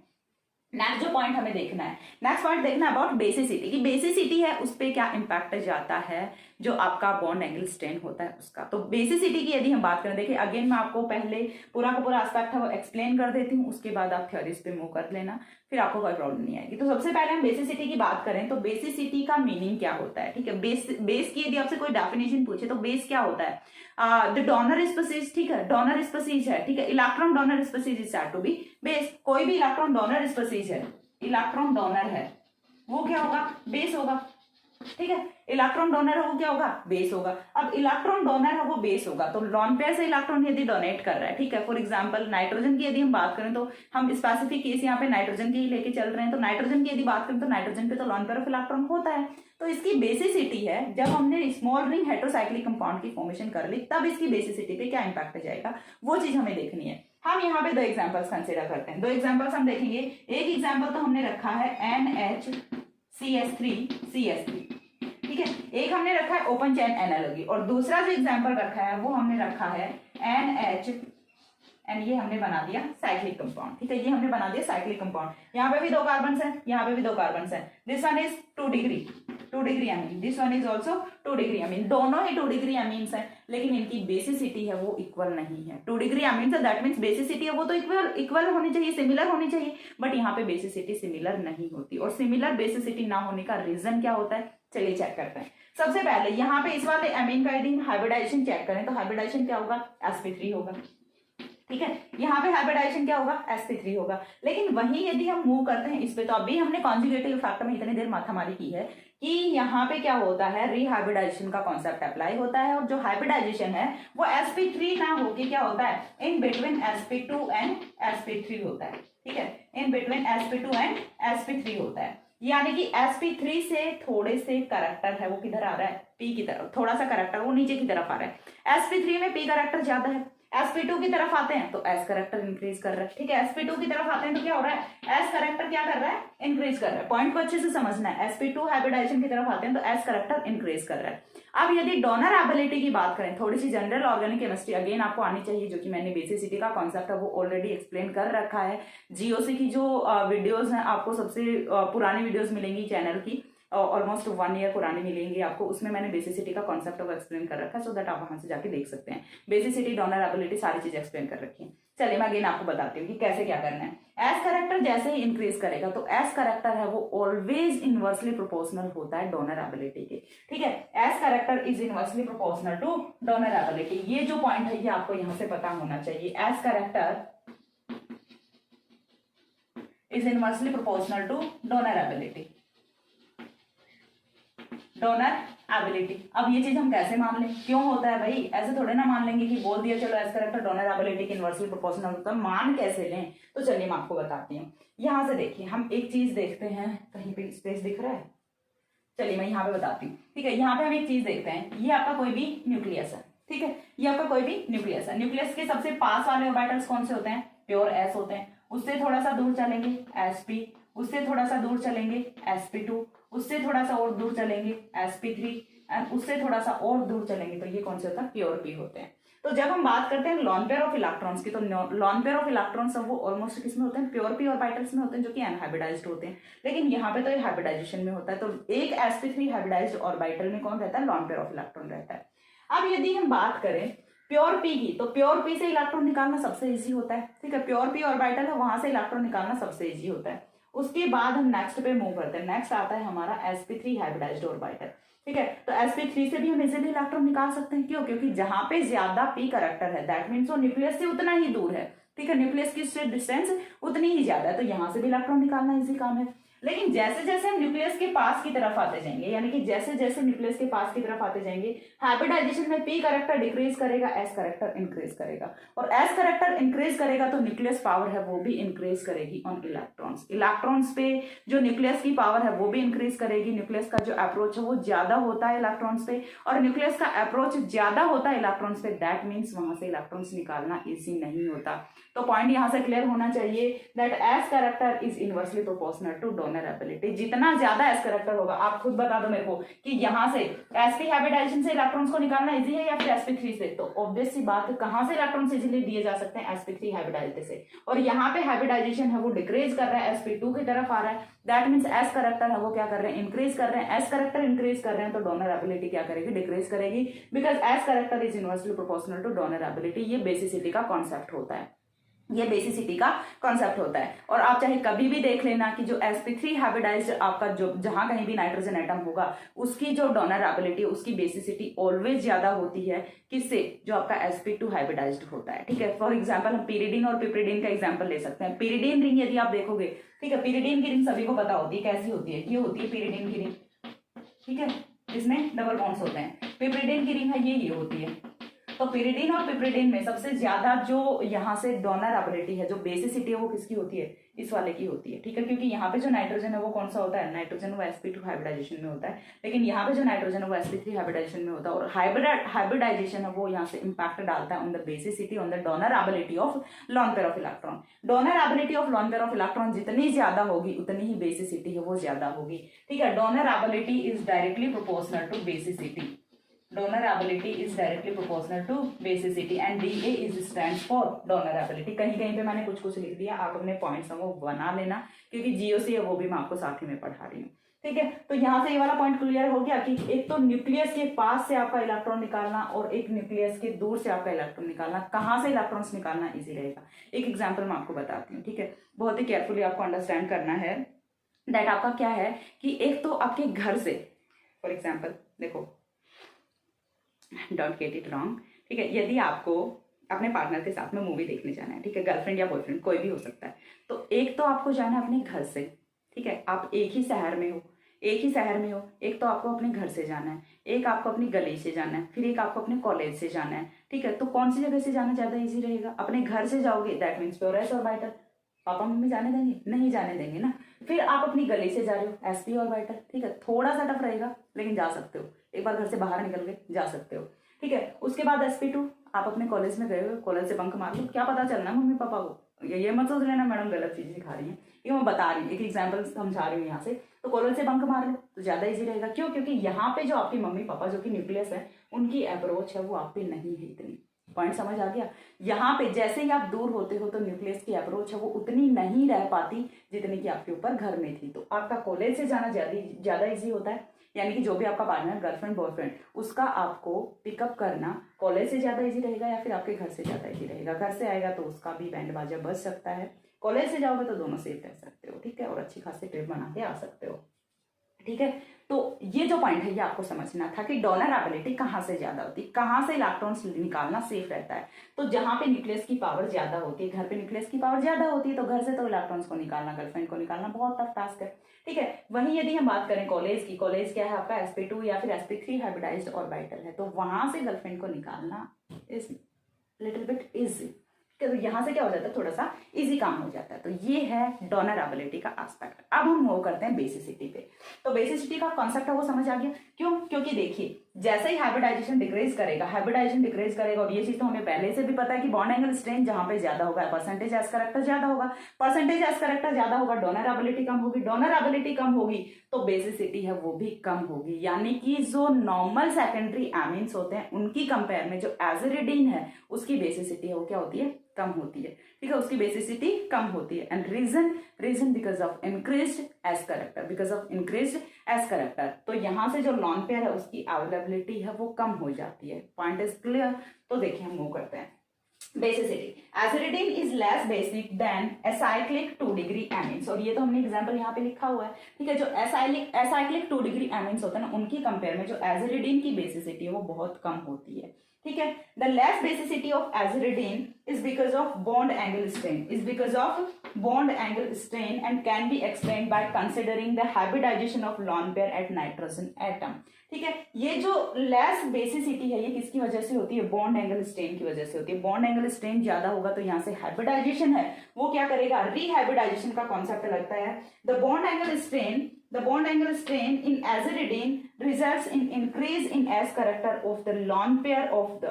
नेक्स्ट जो पॉइंट हमें देखना है, नेक्स्ट पॉइंट देखना अबाउट बेसिसिटी की बेसिसिटी है उस पर क्या इम्पैक्ट जाता है जो आपका बॉन्ड एंगल स्ट्रेन होता है उसका। तो बेसिसिटी की यदि हम बात करें, देखिए अगेन मैं आपको पहले पूरा का पूरा एस्पेक्ट है वो एक्सप्लेन कर देती हूँ, उसके बाद आप थ्योरीज पे मूव कर लेना, फिर आपको कोई प्रॉब्लम नहीं आएगी। तो सबसे पहले हम बेसिसिटी की बात करें तो बेसिसिटी का मीनिंग क्या होता है, ठीक है। बेस की यदि आपसे कोई डेफिनेशन पूछे तो बेस क्या होता है, द डोनर स्पीसीज, ठीक है, डोनर स्पीसीज है, ठीक है। Electron donor species is said to be base. कोई भी इलेक्ट्रॉन डोनर स्पीसीज है, इलेक्ट्रॉन डोनर है वो क्या होगा, बेस होगा, ठीक है। इलेक्ट्रॉन डोनर है वो क्या होगा, बेस होगा। अब इलेक्ट्रॉन डोनर है वो बेस होगा तो लॉन पेयर से इलेक्ट्रॉन यदि डोनेट कर रहा है, ठीक है। फॉर एग्जांपल नाइट्रोजन की यदि हम बात करें तो हम स्पेसिफिक केस यहाँ पे नाइट्रोजन की ही लेके चल रहे हैं। तो नाइट्रोजन की यदि बात करें तो नाइट्रोजन पे तो लॉन पेयर ऑफ इलेक्ट्रॉन होता है। तो इसकी बेसिसिटी है, जब हमने स्मॉल रिंग हेटेरोसाइक्लिक कंपाउंड की फॉर्मेशन कर ली तब इसकी बेसिसिटी पे क्या इंपैक्ट जाएगा वो चीज हमें देखनी है। हम यहाँ पे दो एग्जांपल्स कंसीडर करते हैं, दो एग्जांपल्स हम देखेंगे। एक एग्जांपल तो हमने रखा है NHCS3, ठीक है। एक हमने रखा है ओपन चेन एनालॉजी और दूसरा जो एग्जांपल रखा है वो हमने रखा है ये हमने बना दिया साइक्लिक कंपाउंड, ठीक है। ये हमने बना दिया साइक्लिक कंपाउंड। यहाँ पे भी दो कार्बन है, यहाँ पे भी दो कार्बन है। This one is 2 degree amine, this one is also 2 degree amine. दोनों ही 2 डिग्री अमीन्स है लेकिन इनकी बेसिसिटी है वो इक्वल नहीं है। 2 डिग्री अमीन है दैट मीन्स बेसिसिटी है वो तो इक्वल होनी चाहिए, सिमिलर होनी चाहिए, बट यहाँ पे बेसिसिटी सिमिलर नहीं होती। और सिमिलर बेसिसिटी ना होने का रीजन क्या होता है, चलिए चेक करते हैं। सबसे पहले यहाँ पे इस वाले अमीन का यदि हाइब्रिडाइजेशन चेक करें तो हाइब्रिडाइजेशन क्या होगा, sp3 होगा, ठीक है। यहाँ पे हाइब्रिडाइजेशन क्या होगा, sp3 होगा। लेकिन वही यदि हम मूव करते हैं इस पे तो अभी हमने कॉन्जुगेटिव इफेक्ट में इतनी देर माथामारी की है कि यहाँ पे क्या होता है, रीहाइब्रिडाइजेशन का कॉन्सेप्ट अप्लाई होता है। और जो हाइब्रिडाइजेशन है वो sp3 ना होके क्या होता है, in between sp2 and sp3 होता है, ठीक है। In between sp2 and sp3 होता है, यानी कि sp3 से थोड़े से करैक्टर है वो किधर आ रहा है, p की तरफ, थोड़ा सा करैक्टर वो नीचे की तरफ आ रहा है। sp3 में p करैक्टर ज्यादा है, sp2 की तरफ आते हैं तो s करैक्टर इंक्रीज कर रहा है, ठीक है। sp2 की तरफ आते हैं तो क्या हो रहा है, s करैक्टर क्या कर रहा है, इंक्रीज कर रहा है। पॉइंट को अच्छे से समझना है, sp2 हाइब्रिडाइजेशन की तरफ आते हैं तो s करैक्टर इंक्रीज कर रहा है। अब यदि डोनर एबिलिटी की बात करें, थोड़ी सी जनरल ऑर्गेनिक केमिस्ट्री अगेन आपको आनी चाहिए, जो कि मैंने बेसिसिटी का कॉन्सेप्ट है वो ऑलरेडी एक्सप्लेन कर रखा है। जीओसी की जो वीडियोस हैं आपको सबसे पुरानी वीडियोस मिलेंगी चैनल की, ऑलमोस्ट 1 ईयर पुरानी मिलेंगी आपको, उसमें मैंने बेसिसिटी का कॉन्सेप्ट वो एक्सप्लेन कर रखा है, सो दैट आप वहां से जाके देख सकते हैं। बेसिसिटी, डोनर एबिलिटी सारी चीजें एक्सप्लेन कर रखी है। चलिए मैं अगेन आपको बताती हूँ कि कैसे क्या करना है। एस कैरेक्टर जैसे ही इंक्रीज करेगा तो एस कैरेक्टर है वो ऑलवेज इनवर्सली प्रोपोर्शनल होता है डोनर एबिलिटी के, ठीक है। S character is inversely proportional two donor ability. ये जो पॉइंट है ये आपको यहाँ से पता होना चाहिए। S character is inversely proportional two donor ability, donor ability. अब ये चीज हम कैसे मान लें, क्यों होता है भाई, ऐसे थोड़े ना मान लेंगे कि बोल दिया चलो एस कैरेक्टर डोनर एबिलिटी के इनवर्सली प्रोपोर्शनल होता है, मान कैसे लें। तो चलिए मैं आपको बताती हूँ। यहां से देखिए हम एक चीज देखते हैं, कहीं पे स्पेस दिख रहा है, चलिए मैं यहाँ पे बताती हूँ, ठीक है। यहाँ पे हम एक चीज देखते हैं, ये आपका कोई भी न्यूक्लियस है, ठीक है, ये आपका कोई भी न्यूक्लियस है। न्यूक्लियस के सबसे पास वाले ऑर्बिटल्स कौन से होते हैं? प्योर एस होते हैं। उससे थोड़ा सा दूर चलेंगे sp, उससे थोड़ा सा दूर चलेंगे sp2, उससे थोड़ा सा और दूर चलेंगे sp3, एंड उससे थोड़ा सा और दूर चलेंगे तो ये कौन से होता है? प्योर p होते हैं। तो जब हम बात करते हैं लॉन पेयर ऑफ इलेक्ट्रॉन्स की, तो लॉन पेयर ऑफ इलेक्ट्रॉन्स वो ऑलमोस्ट किसमें होते हैं? प्योर p ऑर्बिटल्स में होते हैं, जो कि अनहाइब्रिडाइज्ड होते हैं। लेकिन यहाँ पे तो ये हाइब्रिडाइजेशन में होता है, तो एक sp3 हाइब्रिडाइज्ड ऑर्बिटल में कौन रहता है? लॉन पेयर ऑफ इलेक्ट्रॉन रहता है। अब यदि हम बात करें प्योर p की, तो प्योर p से इलेक्ट्रॉन निकालना सबसे इजी होता है, ठीक है। प्योर p ऑर्बिटल है, वहां से इलेक्ट्रॉन निकालना सबसे इजी होता है। उसके बाद हम नेक्स्ट पे मूव करते हैं। नेक्स्ट आता है हमारा sp3 हाइब्रिडाइज्ड ऑर्बिटल, ठीक है। तो sp3 से भी हम इजीली इलेक्ट्रॉन निकाल सकते हैं। क्यों? क्योंकि जहां पे ज्यादा p करेक्टर है, दैट मीन्स वो न्यूक्लियस से उतना ही दूर है, ठीक है। न्यूक्लियस की डिस्टेंस उतनी ही ज्यादा है, तो यहां से भी इलेक्ट्रॉन निकालना इजी काम है। लेकिन जैसे जैसे हम न्यूक्लियस के पास की तरफ आते जाएंगे, यानी कि जैसे जैसे न्यूक्लियस के पास की तरफ आते जाएंगे, हाइब्रिडाइजेशन में p करेक्टर डिक्रीज करेगा, s करेक्टर इंक्रीज करेगा। और s करेक्टर इंक्रीज करेगा तो न्यूक्लियस पावर है वो भी इंक्रीज करेगी ऑन इलेक्ट्रॉन्स। इलेक्ट्रॉन्स पे जो न्यूक्लियस की पावर है वो भी इंक्रीज करेगी। न्यूक्लियस का जो अप्रोच है वो ज्यादा होता है इलेक्ट्रॉन्स पे, और न्यूक्लियस का अप्रोच ज्यादा होता है इलेक्ट्रॉन्स पे, दैट मीन्स वहां से इलेक्ट्रॉन्स निकालना ईजी नहीं होता। तो पॉइंट यहां से क्लियर होना चाहिए that S character is inversely proportional two donor ability. जितना ज्यादा एस करेक्टर होगा, आप खुद बता दो मेरे को कि यहाँ से sp हाइब्रिडाइजेशन से इलेक्ट्रॉन्स को निकालना इजी है या फिर sp3 से? तो ऑब्वियस सी बात है, कहां से इलेक्ट्रॉन्स इजीली दिए जा सकते हैं? sp3 हाइब्रिडाइजेशन से। और यहाँ पे हाइब्रिडाइजेशन है वो डिक्रीज कर रहा है, sp2 की तरफ आ रहा है, दैट मीन्स एस करेक्टर है वो क्या कर रहे हैं? इंक्रीज कर रहे हैं। एस करेक्टर इंक्रीज कर रहे हैं तो डोनर एबिलिटी क्या करेगी? डिक्रीज करेगी, because S character is inversely proportional two donor ability. ये बेसिसिटी का कॉन्सेप्ट होता है, ये बेसिसिटी का कॉन्सेप्ट होता है। और आप चाहे कभी भी देख लेना कि जो sp3 हाइब्रिडाइज्ड आपका जो जहां कहीं भी नाइट्रोजन एटम होगा, उसकी जो डोनर एबिलिटी, उसकी बेसिसिटी ऑलवेज ज्यादा होती है किससे? जो आपका sp2 हाइब्रिडाइज्ड होता है, ठीक है। फॉर एग्जांपल हम पिरिडीन और पिप्रिडीन का एग्जांपल ले सकते हैं। पिरिडीन रिंग यदि आप देखोगे, ठीक है, पिरिडीन की रिंग सभी को पता होती है कैसी होती है, ये होती है पिरिडीन की रिंग, ठीक है, इसमें डबल बॉन्ड्स होते हैं। पिप्रिडीन की रिंग है ये होती है। तो पिरिडीन और पिप्रिडीन में सबसे ज्यादा जो यहाँ से डोनर एबिलिटी है, जो बेसिसिटी है, वो किसकी होती है? इस वाले की होती है, ठीक है। क्योंकि यहाँ पे जो नाइट्रोजन है वो कौन सा होता है? नाइट्रोजन वो sp2 हाइब्रिडाइजेशन में होता है, लेकिन यहाँ पे जो नाइट्रोजन है वो sp3 हाइब्रिडाइजेशन में होता है। और हाइब्रिडाइजेशन है वो यहाँ से इंपैक्ट डालता है on the basicity, on the donor ability of lone pair of electron. Donor ability of lone pair of electron जितनी ज्यादा होगी उतनी ही बेसिसिटी है वो ज्यादा होगी, ठीक है। Donor ability is directly proportional to basicity. Donor ability is directly proportional to basicity and DA is stands for donor ability। कहीं कहीं पे मैंने कुछ कुछ लिख दिया, आप अपने पॉइंट्स वो बना लेना, क्योंकि जीओसी है वो भी मैं आपको साथ ही में पढ़ा रही हूँ, ठीक है। तो यहाँ से ये वाला पॉइंट क्लियर हो गया कि एक तो न्यूक्लियस के पास से आपका इलेक्ट्रॉन निकालना और एक न्यूक्लियस के दूर से आपका इलेक्ट्रॉन निकालना, कहाँ से इलेक्ट्रॉन्स निकालना इजी रहेगा। एक एग्जाम्पल मैं आपको बताती हूँ, ठीक है। बहुत ही केयरफुली आपको अंडरस्टैंड करना है दैट आपका क्या है कि एक तो आपके घर से, फॉर एग्जाम्पल देखो, डोंट गेट इट रॉन्ग, ठीक है, यदि आपको अपने पार्टनर के साथ में मूवी देखने जाना है, ठीक है, गर्लफ्रेंड या बॉयफ्रेंड कोई भी हो सकता है, तो एक तो आपको जाना है अपने घर से, ठीक है, आप एक ही शहर में हो, एक तो आपको अपने घर से जाना है, एक आपको अपनी गली से जाना है, फिर एक आपको अपने कॉलेज से जाना है, ठीक है। तो कौन सी जगह से जाना ज्यादा इजी रहेगा? अपने घर से जाओगे, that means pure S orbital, papa mummy जाने देंगे? नहीं जाने देंगे ना। फिर आप अपनी गली से जा रहे हो, sp ऑर्बिटल, ठीक है, थोड़ा सा टफ रहेगा लेकिन जा सकते हो, एक बार घर से बाहर निकल के जा सकते हो, ठीक है। उसके बाद sp2, आप अपने कॉलेज में गए हो, कॉलेज से बंक मार लो, क्या पता चलना मम्मी पापा को, ये मत सोच लेना मैडम गलत चीज सिखा रही है, ये मैं बता रही हूँ, एक एग्जाम्पल समझा रही हूँ यहाँ से। तो कॉलेज से बंक मार लो तो ज्यादा इजी रहेगा। क्यों? क्योंकि यहाँ पे जो आपकी मम्मी पापा जो कि न्यूक्लियस है, उनकी अप्रोच है वो आप पे नहीं है इतनी। पॉइंट समझ आ गया? यहाँ पे जैसे ही आप दूर होते हो तो न्यूक्लियस की अप्रोच है वो उतनी नहीं रह पाती जितनी कि आपके ऊपर घर में थी। तो आपका कॉलेज से जाना ज्यादा इजी होता है, यानी कि जो भी आपका पार्टनर, गर्लफ्रेंड, बॉयफ्रेंड, उसका आपको पिकअप करना कॉलेज से ज्यादा इजी रहेगा या फिर आपके घर से ज्यादा इजी रहेगा? घर से आएगा तो उसका भी बैंड बाजा बज सकता है, कॉलेज से जाओगे तो दोनों सेफ रह सकते हो, ठीक है, और अच्छी खासी ट्रिप बना के आ सकते हो, ठीक है। तो ये जो पॉइंट है ये आपको समझना था कि डोनर एबिलिटी कहाँ से ज्यादा होती है, कहाँ से इलेक्ट्रॉन्स निकालना सेफ रहता है। तो जहां पे न्यूक्लियस की पावर ज्यादा होती है, घर पे न्यूक्लियस की पावर ज्यादा होती है, तो घर से तो इलेक्ट्रॉन्स को निकालना, गर्लफ्रेंड को निकालना बहुत टफ टास्क है, ठीक है। वहीं यदि हम बात करें कॉलेज की, कॉलेज क्या है आपका sp2 या फिर sp3 हाइब्रिडाइज्ड ऑर्बिटल है, तो वहां से गर्लफ्रेंड को निकालना इज लिटिल बिट इजी, यहाँ से क्या हो जाता है, थोड़ा सा इजी काम हो जाता है। तो ये है डोनरेबिलिटी का एस्पेक्ट। अब हम मूव करते हैं बेसिसिटी पे। तो बेसिसिटी का कॉन्सेप्ट है वो समझ आ गया क्यों? क्योंकि देखिए जैसे ही हाइब्रिडाइजेशन डिक्रीज करेगा और ये चीज तो हमें पहले से भी पता है कि बॉन्ड एंगल स्ट्रेन जहां पे ज्यादा होगा परसेंटेज एज कैरेक्टर ज्यादा होगा, परसेंटेज एज कैरेक्टर ज्यादा होगा, डोनरेबिलिटी कम होगी, डोनरेबिलिटी कम होगी तो बेसिसिटी है वो भी कम होगी। यानी कि जो नॉर्मल सेकेंडरी एमीन्स होते हैं उनकी कंपेयर में जो एजिरिडीन है उसकी बेसिसिटी है वो क्या होती है, कम होती है। ठीक है, उसकी बेसिसिटी कम होती है। And reason because of increased S character, तो यहां से जो लॉन पेयर है उसकी अवेलेबिलिटी है वो कम हो जाती है। Point is clear? तो देखिए हम मूव करते हैं। Basicity, aziridine is less basic than acyclic 2 degree amines, और ये तो हमने एग्जांपल यहाँ पे लिखा हुआ है। ठीक है, जो एसाइक्लिक 2 डिग्री एमीन्स होते हैं ना उनकी कंपेयर में जो एसिडिन की बेसिसिटी है वो बहुत कम होती है। ठीक है, the less basicity of aziridine is because of bond angle strain and can be explained by considering the hybridization of lone pair at nitrogen atom। ठीक है, ये जो लेस बेसिसिटी है ये किसकी वजह से होती है, बॉन्ड एंगल स्ट्रेन की वजह से होती है। बॉन्ड एंगल स्ट्रेन ज्यादा होगा तो यहाँ से हाइब्रिडाइजेशन है वो क्या करेगा, रीहाइब्रिडाइजेशन का कॉन्सेप्ट लगता है। The bond angle strain in aziridine results in increase in s character of the lone pair of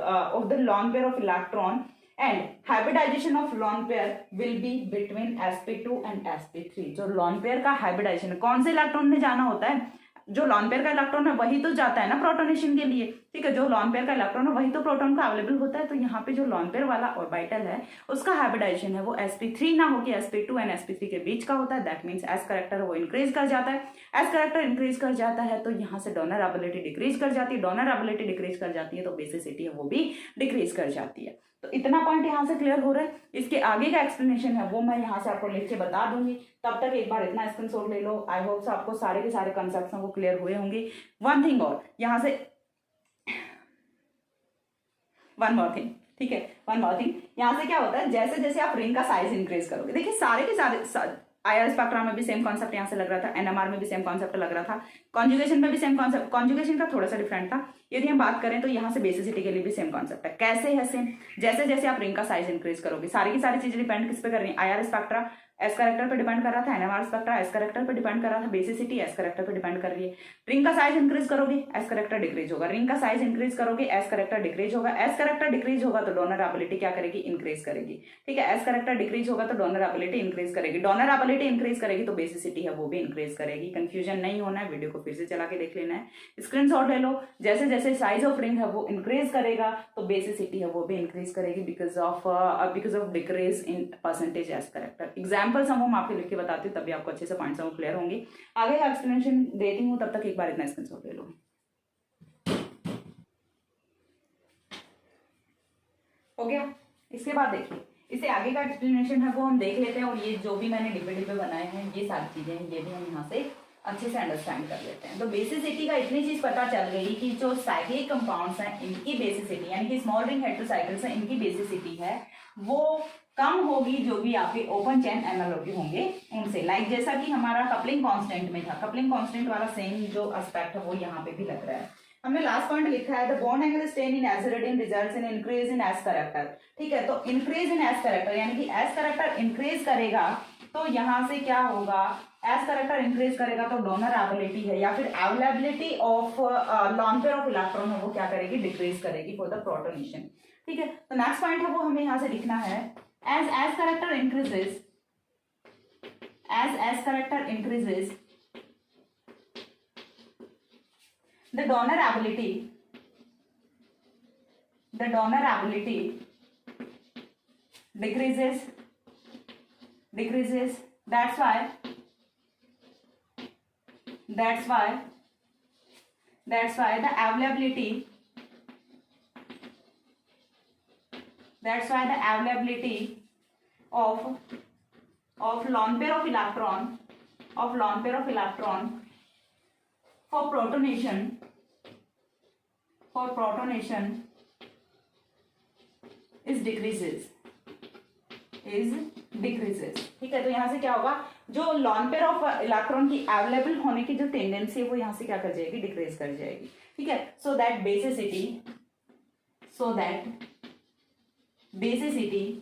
electron and hybridization of lone pair will be between sp2 and sp3। जो lone pair का हाइब्रिडाइजेशन है, कौन से इलेक्ट्रॉन ने जाना होता है, जो लॉन पेयर का इलेक्ट्रॉन है वही तो जाता है ना प्रोटोनेशन के लिए। ठीक है, जो लॉन पेयर का इलेक्ट्रॉन है वही तो प्रोटॉन का अवेलेबल होता है। तो यहाँ पे जो लॉन पेयर वाला ऑर्बिटल है उसका हाइब्रिडाइजेशन है वो sp3 ना होगी sp2 एंड sp3 के बीच का होता है। दैट मीन्स एस कैरेक्टर वो इंक्रीज कर जाता है। एस कैरेक्टर इंक्रीज कर जाता है तो यहाँ से डोनरेबिलिटी डिक्रीज कर जाती है। डोनरेबिलिटी डिक्रीज कर जाती है तो बेसिसिटी है वो भी डिक्रीज कर जाती है। तो इतना पॉइंट यहाँ से क्लियर हो रहा है। इसके आगे का एक्सप्लेनेशन है वो मैं यहाँ से आपको लिख के बता दूंगी, तब तक एक बार इतना स्क्रीनशॉट ले लो। आई होप आपको सारे के सारे कंसेप्ट वो क्लियर हुए होंगे। वन थिंग और यहाँ से, वन मोर थिंग, ठीक है, वन मोर थिंग, यहाँ से क्या होता है जैसे जैसे आप रिंग का साइज इंक्रीज करोगे, देखिए सारे के सारे आईआर स्पेक्ट्रा में भी सेम कॉन्सेप्ट यहाँ से लग रहा था, एनएमआर में भी सेम कॉन्सेप्ट लग रहा था, कॉन्जुगेशन में भी सेम कॉन्सेप्ट, कॉन्जुगेशन का थोड़ा सा डिफरेंट था। यदि हम बात करें तो यहाँ से बेसिसिटी के लिए भी सेम कॉन्सेप्ट है। कैसे है सेम, जैसे जैसे आप रिंग का साइज इंक्रीज करोगे, सारी की सारी चीजें डिपेंड किस पे कर रही है, आईआर स्पेक्ट्रा एस कैरेक्टर पे डिपेंड कर रहा था, एनएमआर स्पेक्ट्रा एस कैरेक्टर पे डिपेंड कर रहा था, बेसिसिटी एस कैरेक्टर पे डिपेंड कर रही है। रिंग का साइज इंक्रीज करोगे एस कैरेक्टर डिक्रीज होगा, रिंग का साइज इंक्रीज करोगे एस कैरेक्टर डिक्रीज होगा, एस कैरेक्टर डिक्रीज होगा तो डोनरेबिलिटी क्या करेगी, इंक्रीज करेगी। ठीक है, एस कैरेक्टर डिक्रीज होगा तो डोनरेबिलिटी इंक्रीज करेगी, डोनरेबिलिटी इंक्रीज करेगी तो बेसिसिटी है वो भी इंक्रीज करेगी। कंफ्यूजन नहीं होना है, वीडियो को फिर से चला के देख लेना है, स्क्रीनशॉट ले लो। जैसे जैसे साइज ऑफ रिंग है वो इंक्रीज करेगा तो बेसिसिटी है वो भी इंक्रीज करेगी because of decrease in percentage S character. Examples हम आपके लिख के बताती हूँ तभी आपको अच्छे से पॉइंट्स क्लियर होंगे। आगे का एक्सप्लेनेशन देती हूँ, तब तक एक बार इतना स्क्रीनशॉट ले लो। हो गया, इसके बाद देखिए इससे आगे का एक्सप्लेनेशन है वो हम देख लेते हैं, और ये जो भी मैंने डिब्बे बनाए हैं ये सारी चीजें हैं ये भी हम यहाँ से अच्छे से अंडरस्टैंड कर लेते हैं। तो बेसिसिटी का इतनी चीज पता चल गई कि जो साइक्लिक कंपाउंड्स हैं इनकी बेसिसिटी यानी कि स्मॉल रिंग हेटेरोसाइकिल्स हैं इनकी बेसिसिटी है वो कम होगी जो भी आपके ओपन चेन एनालॉगी होंगे उनसे। लाइक जैसा कि हमारा कपलिंग कांस्टेंट में था, कपलिंग कांस्टेंट वाला सेम जो एस्पेक्ट है वो यहाँ पे भी लग रहा है। हमने लास्ट पॉइंट लिखा है the bond angle strain in aziridine results in increase in S character. ठीक है, तो इंक्रीज इन एस कैरेक्टर यानी कि एस कैरेक्टर इंक्रीज करेगा तो यहाँ से क्या होगा, एस कैरेक्टर इंक्रीज करेगा तो डोनरेबिलिटी है या फिर availability of lone pair of electron है वो क्या करेगी, डिक्रीज करेगी फॉर द प्रोटोनेशन। ठीक है, तो नेक्स्ट पॉइंट है वो हमें यहाँ से लिखना है as character increases, as character increases the donorability decreases, that's why the availability of lone pair of electron for protonation is decreases। ठीक है, तो यहाँ से क्या होगा, जो लॉन पेयर ऑफ इलेक्ट्रॉन की अवेलेबल होने की जो टेंडेंसी है वो यहाँ से क्या कर जाएगी, डिक्रीज कर जाएगी। ठीक है, so that basicity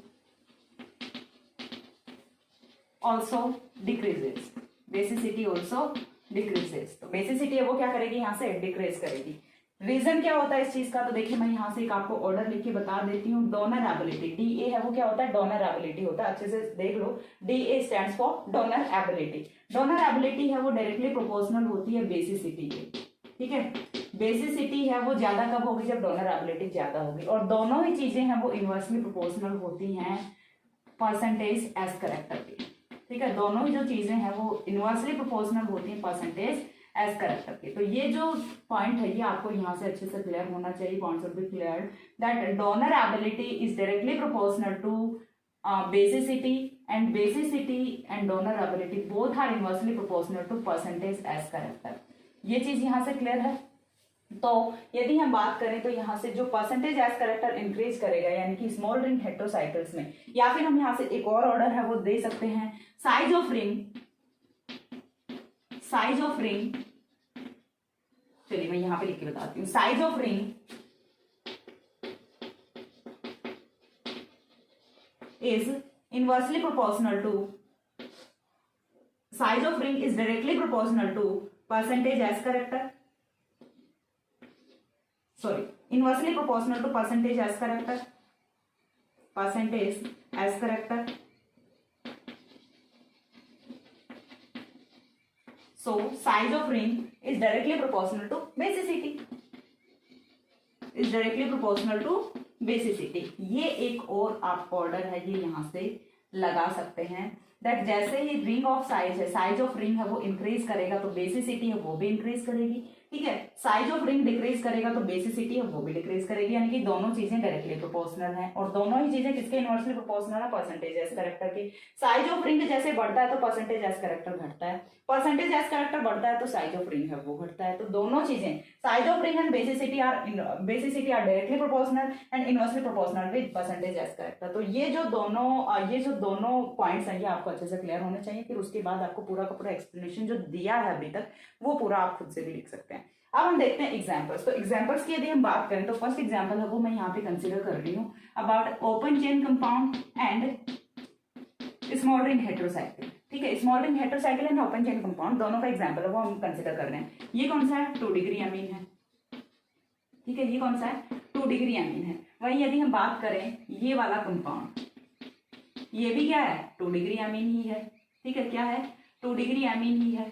also decreases, basicity also decreases. तो बेसिसिटी है वो क्या करेगी, यहाँ से डिक्रीज करेगी। रीजन क्या होता है इस चीज का, तो देखिए मैं यहाँ से एक आपको ऑर्डर लिख के बता देती हूँ। डोनर एबिलिटी, DA है वो क्या होता है, डोनर एबिलिटी होता है। अच्छे से देख लो, DA stands for donor ability. Donor ability है वो डायरेक्टली प्रोपोर्शनल होती है बेसिसिटी के, ठीक है। बेसिसिटी है वो ज्यादा कब होगी, जब डोनर एबिलिटी ज्यादा होगी। और दोनों ही चीजें हैं वो इनवर्सली प्रोपोर्शनल होती हैं परसेंटेज एज करेक्टर की, ठीक है। दोनों ही जो चीजें हैं वो इनवर्सली प्रोपोर्शनल होती हैं परसेंटेज एज करेक्टर के। तो ये जो पॉइंट है ये आपको यहाँ से अच्छे से क्लियर होना चाहिए। Point should be clear that donor ability is directly proportional to basicity and basicity and donor ability both are inversely proportional to percentage S character. ये चीज यहाँ से क्लियर है। तो यदि हम बात करें तो यहाँ से जो परसेंटेज एज करेक्टर इंक्रीज करेगा यानी कि स्मॉल रिंग हेटेरोसाइकल्स में, या फिर हम यहाँ से एक और ऑर्डर है वो दे सकते हैं, size of ring, size of ring, चलिए मैं यहां पे लिख के बताती हूँ। Size of ring is inversely proportional to, size of ring is directly proportional to percentage as character, sorry, inversely proportional to percentage as character, percentage as character. So size of ring is directly proportional to basicity, is directly proportional to basicity. ये एक और आप ऑर्डर है ये यहाँ से लगा सकते हैं दैट जैसे ही रिंग ऑफ साइज है, साइज ऑफ रिंग है वो इंक्रीज करेगा तो बेसिसिटी है वो भी इंक्रीज करेगी, ठीक है। साइज ऑफ रिंग डिक्रीज करेगा तो बेसिसिटी है वो भी डिक्रीज करेगी, यानी कि दोनों चीजें डायरेक्टली प्रोपोर्शनल हैं और दोनों ही चीजें किसके इनवर्सली प्रोपोर्शनल है, परसेंटेज एज करेक्टर की। साइज ऑफ रिंग जैसे बढ़ता है तो परसेंटेज एज करेक्टर घटता है, परसेंटेज एज करेक्टर बढ़ता है तो साइज ऑफ रिंग है वो घटता है। तो दोनों चीजें size of ring and basicity are directly proportional and inversely proportional with percentage S character. तो ये जो दोनों पॉइंट्स हैं ये आपको अच्छे से क्लियर होने चाहिए। फिर उसके बाद आपको पूरा का पूरा एक्सप्लेनेशन जो दिया है अभी तक वो पूरा आप खुद से भी लिख सकते हैं। अब हम देखते हैं एग्जांपल्स। तो एग्जांपल्स की यदि हम बात करें तो फर्स्ट एग्जांपल है वो मैं यहाँ पे कंसीडर कर रही हूँ about open chain compound and small ring heterocycle, ठीक है। Small ring heterocycle and open chain compound दोनों का एग्जांपल है वो हम कंसीडर कर रहे हैं। ये कौन सा है, 2 डिग्री अमीन है, ठीक है। ये कौन सा है, 2 डिग्री अमीन है। वही यदि हम बात करें ये वाला कंपाउंड, ये भी क्या है, 2 डिग्री अमीन ही है, ठीक है। क्या है, 2 डिग्री अमीन ही है।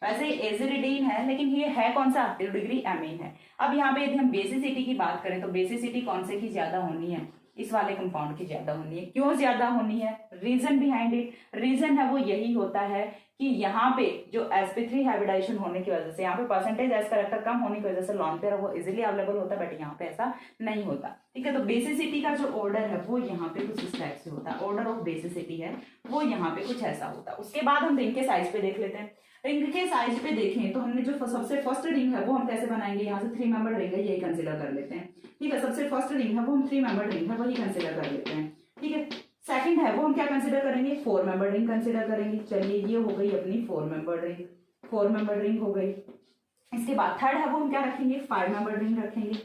वैसे एजिरिडीन है लेकिन ये है कौन सा, 2 डिग्री अमीन है। अब यहाँ पे यदि हम बेसिसिटी की बात करें तो बेसिसिटी कौन से की ज्यादा होनी है, इस वाले कंपाउंड की ज्यादा होनी है। क्यों ज्यादा होनी है, रीजन बिहाइंड इट, रीजन है वो यही होता है कि यहाँ पे जो sp3 हाइब्रिडाइजेशन होने की वजह से, यहाँ पे परसेंटेज एज करेक्टर कम होने की वजह से लॉन पेयर वो इजीली अवेलेबल होता है, बट यहाँ पे ऐसा नहीं होता, ठीक है। तो बेसिसिटी का जो ऑर्डर है वो यहाँ पे कुछ इस टाइप से होता है, ऑर्डर ऑफ बेसिसिटी है वो यहाँ पे कुछ ऐसा होता है। उसके बाद हम रिंग के साइज पे देख लेते हैं। रिंग के साइज पे देखें तो हमने जो सबसे फर्स्ट रिंग है वो हम कैसे बनाएंगे, यहाँ से 3 मेंबर रिंग है यही कंसिडर कर लेते हैं, ठीक है। सबसे फर्स्ट रिंग है वो हम 3 मेंबर रिंग है वही कंसिडर कर लेते हैं, ठीक है। सेकंड है वो हम क्या कंसिडर करेंगे, 4 मेंबर रिंग कंसिडर करेंगे। चलिए ये हो गई अपनी 4 मेंबर रिंग, 4 मेंबर रिंग हो गई। इसके बाद थर्ड है वो हम क्या रखेंगे, 5 मेंबर रिंग रखेंगे,